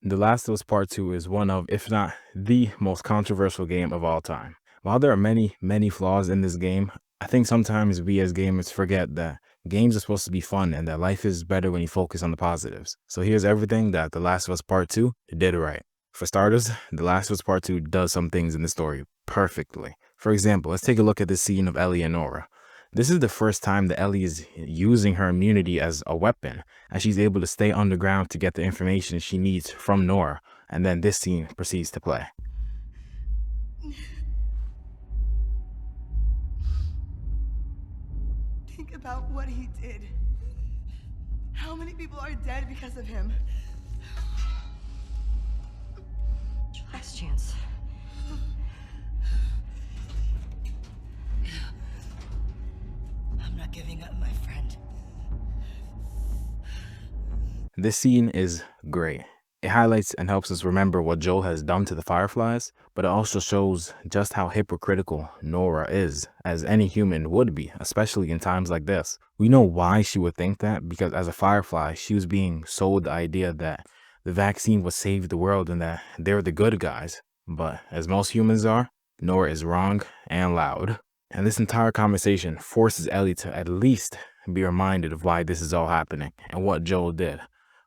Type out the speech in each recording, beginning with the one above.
The Last of Us Part 2 is one of, if not the most controversial game of all time. While there are many, many flaws in this game, I think sometimes we as gamers forget that games are supposed to be fun and that life is better when you focus on the positives. So here's everything that The Last of Us Part 2 did right. For starters, The Last of Us Part 2 does some things in the story perfectly. For example, let's take a look at the scene of Ellie and Nora. This is the first time that Ellie is using her immunity as a weapon, and she's able to stay underground to get the information she needs from Nora, and then this scene proceeds to play. Think about what he did. How many people are dead because of him? Last chance. I'm not giving up, my friend. This scene is great. It highlights and helps us remember what Joel has done to the Fireflies, but it also shows just how hypocritical Nora is, as any human would be, especially in times like this. We know why she would think that, because as a Firefly, she was being sold the idea that the vaccine would save the world and that they're the good guys. But as most humans are, Nora is wrong and loud. And this entire conversation forces Ellie to at least be reminded of why this is all happening and what Joel did.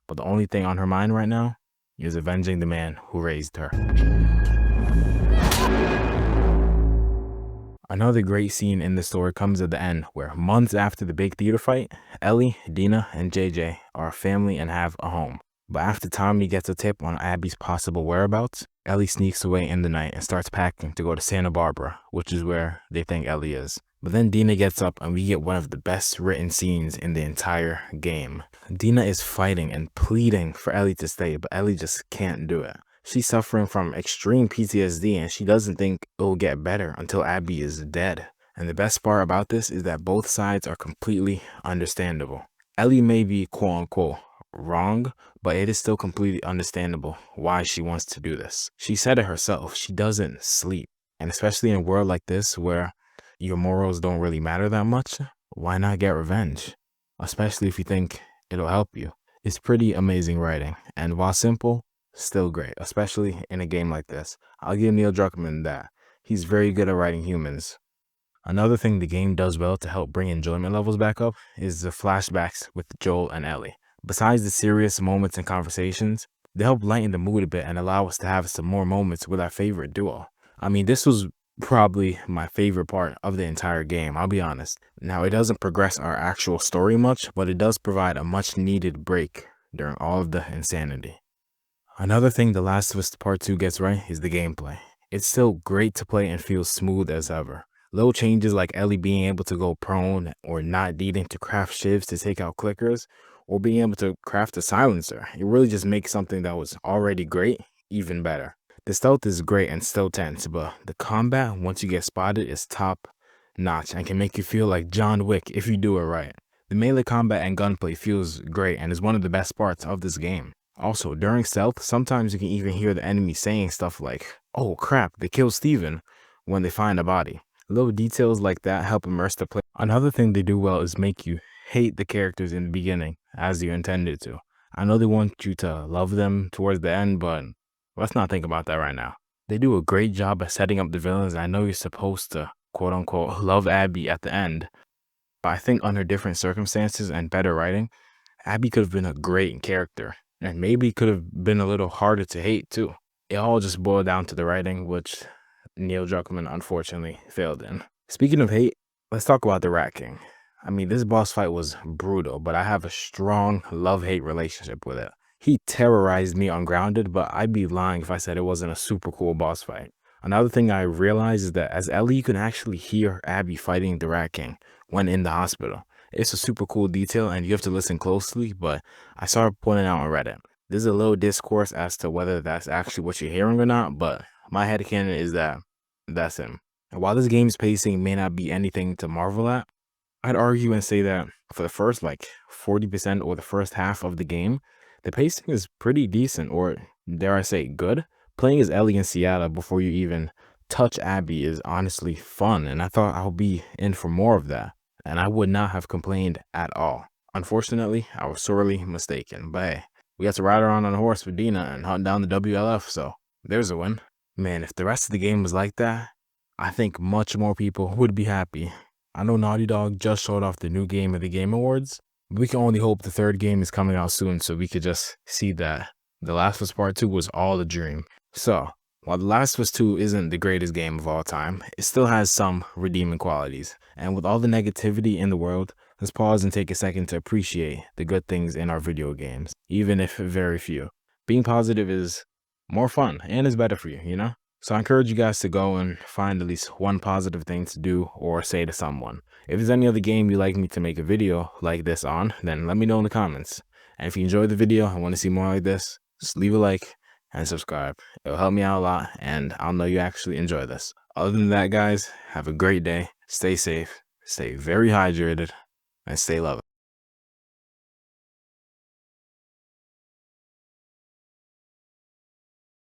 But the only thing on her mind right now is avenging the man who raised her. Another great scene in the story comes at the end, where months after the big theater fight, Ellie, Dina, and JJ are a family and have a home. But after Tommy gets a tip on Abby's possible whereabouts, Ellie sneaks away in the night and starts packing to go to Santa Barbara, which is where they think Ellie is. But then Dina gets up and we get one of the best written scenes in the entire game. Dina is fighting and pleading for Ellie to stay, but Ellie just can't do it. She's suffering from extreme PTSD and she doesn't think it will get better until Abby is dead. And the best part about this is that both sides are completely understandable. Ellie may be quote-unquote wrong, but it is still completely understandable why she wants to do this. She said it herself, she doesn't sleep. And especially in a world like this where your morals don't really matter that much, why not get revenge? Especially if you think it'll help you. It's pretty amazing writing, and while simple, still great, especially in a game like this. I'll give Neil Druckmann that. He's very good at writing humans. Another thing the game does well to help bring enjoyment levels back up is the flashbacks with Joel and Ellie. Besides the serious moments and conversations, they help lighten the mood a bit and allow us to have some more moments with our favorite duo. I mean, this was probably my favorite part of the entire game, I'll be honest. Now, it doesn't progress our actual story much, but it does provide a much needed break during all of the insanity. Another thing The Last of Us Part 2 gets right is the gameplay. It's still great to play and feels smooth as ever. Little changes like Ellie being able to go prone or not needing to craft shivs to take out clickers or being able to craft a silencer. It really just makes something that was already great even better. The stealth is great and still tense, but the combat, once you get spotted, is top notch and can make you feel like John Wick if you do it right. The melee combat and gunplay feels great and is one of the best parts of this game. Also, during stealth, sometimes you can even hear the enemy saying stuff like, "Oh crap, they killed Steven," when they find a body. Little details like that help immerse the player. Another thing they do well is make you hate the characters in the beginning, as you intended to. I know they want you to love them towards the end, but let's not think about that right now. They do a great job at setting up the villains. I know you're supposed to, quote unquote, love Abby at the end, but I think under different circumstances and better writing, Abby could have been a great character, and maybe could have been a little harder to hate too. It all just boiled down to the writing, which Neil Druckmann unfortunately failed in. Speaking of hate, let's talk about the Rat King. I mean, this boss fight was brutal, but I have a strong love-hate relationship with it. He terrorized me on Grounded, but I'd be lying if I said it wasn't a super cool boss fight. Another thing I realized is that as Ellie, you can actually hear Abby fighting the Rat King when in the hospital. It's a super cool detail and you have to listen closely, but I saw it pointed out on Reddit. There's a little discourse as to whether that's actually what you're hearing or not, but my headcanon is that that's him. And while this game's pacing may not be anything to marvel at, I'd argue and say that for the first 40% or the first half of the game, the pacing is pretty decent, or dare I say good. Playing as Ellie and Seattle before you even touch Abby is honestly fun, and I thought I'll be in for more of that, and I would not have complained at all. Unfortunately, I was sorely mistaken, but hey, We got to ride around on a horse with Dina and hunt down the WLF, so there's a win. Man, if the rest of the game was like that, I think much more people would be happy. I know Naughty Dog just showed off the new game at the Game Awards. We can only hope the third game is coming out soon so we could just see that The Last of Us Part 2 was all a dream. So, while The Last of Us 2 isn't the greatest game of all time, it still has some redeeming qualities. And with all the negativity in the world, let's pause and take a second to appreciate the good things in our video games, even if very few. Being positive is more fun and is better for you, you know? So I encourage you guys to go and find at least one positive thing to do or say to someone. If there's any other game you'd like me to make a video like this on, then let me know in the comments. And if you enjoyed the video and want to see more like this, just leave a like and subscribe. It'll help me out a lot, and I'll know you actually enjoy this. Other than that, guys, have a great day. Stay safe, stay very hydrated, and stay loving.